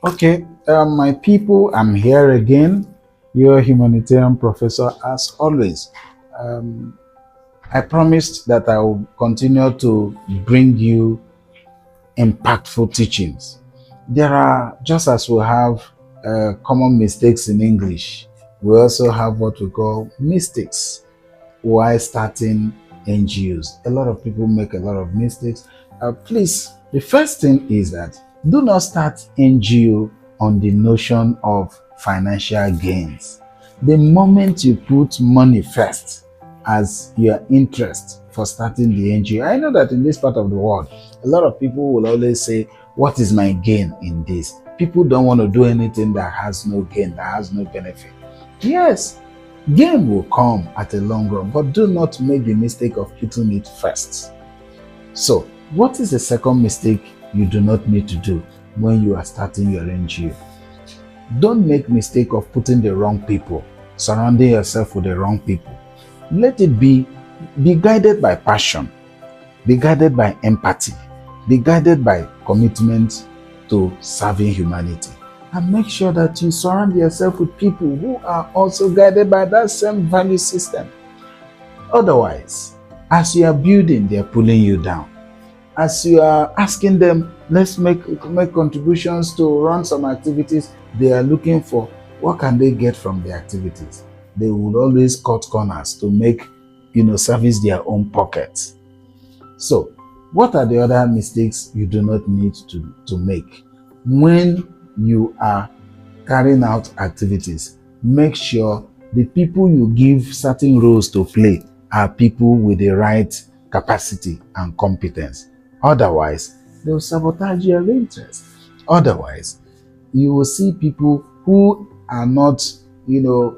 Okay, my people, I'm here again, your humanitarian professor, as always. Um, I promised that I will continue to bring you impactful teachings. There are, just as we have common mistakes in English, we also have what we call mistakes while starting NGOs. A lot of people make a lot of mistakes. Please, the first thing is that do not start NGO on the notion of financial gains. The moment you put money first as your interest for starting the NGO, I know that in this part of the world, a lot of people will always say, what is my gain in this? People don't want to do anything that has no gain, that has no benefit. Yes, gain will come at a long run, but do not make the mistake of putting it first. So, what is the second mistake you do not need to do when you are starting your NGO? Don't make mistake of putting the wrong people, surrounding yourself with the wrong people. Let it be guided by passion, be guided by empathy, be guided by commitment to serving humanity. And make sure that you surround yourself with people who are also guided by that same value system. Otherwise, as you are building, they are pulling you down. As you are asking them, let's make contributions to run some activities, they are looking for what can they get from the activities. They will always cut corners to make, service their own pockets. So, what are the other mistakes you do not need to make? When you are carrying out activities, make sure the people you give certain roles to play are people with the right capacity and competence. Otherwise, they will sabotage your interest. Otherwise, you will see people who are not,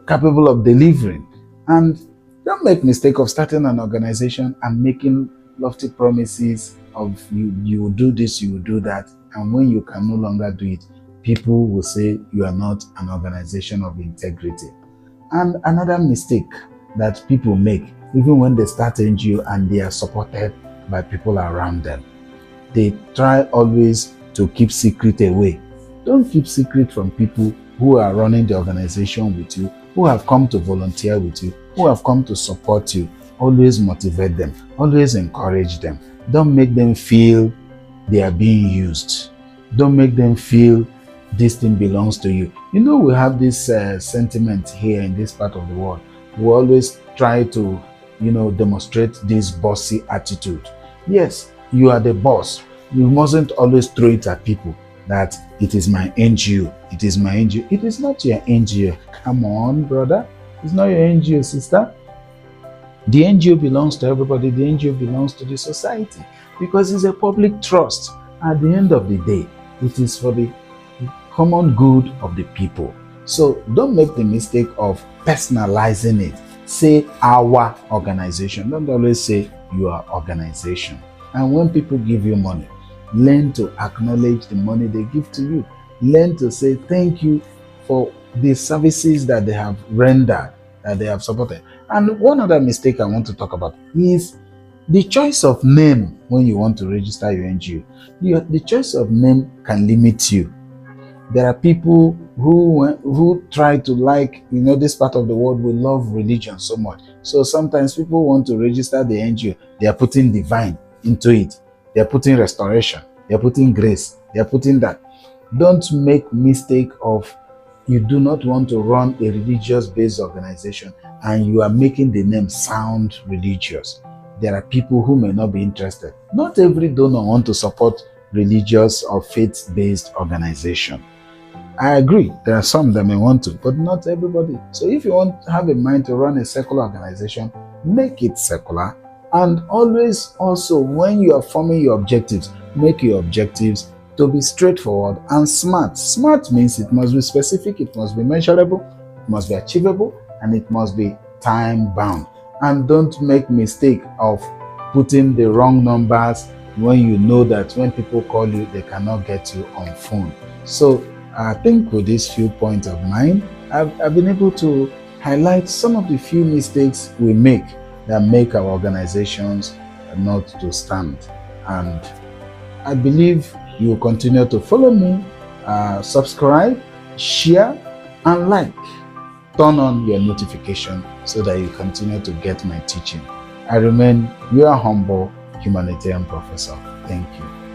capable of delivering. And don't make mistake of starting an organization and making lofty promises of you will do this, you will do that. And when you can no longer do it, people will say you are not an organization of integrity. And another mistake that people make, even when they start NGO and they are supported by people around them, they try always to keep secret away. Don't keep secret from people who are running the organization with you, who have come to volunteer with you, who have come to support you. Always motivate them, always encourage them. Don't make them feel they are being used. Don't make them feel this thing belongs to you. We have this sentiment here in this part of the world. We always try to, demonstrate this bossy attitude. Yes, you are the boss. You mustn't always throw it at people that it is my NGO. It is my NGO. It is not your NGO. Come on, brother. It's not your NGO, sister. The NGO belongs to everybody. The NGO belongs to the society because it's a public trust. At the end of the day, it is for the common good of the people. So don't make the mistake of personalizing it. Say our organization. Don't always say your organization. And when people give you money, learn to acknowledge the money they give to you. Learn to say thank you for the services that they have rendered, that they have supported. And one other mistake I want to talk about is the choice of name when you want to register your NGO. The choice of name can limit you. There are people who try to this part of the world, we love religion so much. So sometimes people want to register the NGO. They are putting divine into it. They are putting restoration. They are putting grace. They are putting that. Don't make mistake of you do not want to run a religious-based organization and you are making the name sound religious. There are people who may not be interested. Not every donor wants to support religious or faith-based organization. I agree, there are some that may want to, but not everybody. So if you want to have a mind to run a secular organization, make it secular. And always also, when you are forming your objectives, make your objectives to be straightforward and smart. Smart means it must be specific, it must be measurable, it must be achievable, and it must be time bound. And don't make mistake of putting the wrong numbers when you know that when people call you, they cannot get you on phone. So I think with these few points of mine, I've been able to highlight some of the few mistakes we make that make our organizations not to stand. And I believe you will continue to follow me subscribe, share, and like. Turn on your notification so that you continue to get my teaching. I remain your humble humanitarian professor. Thank you.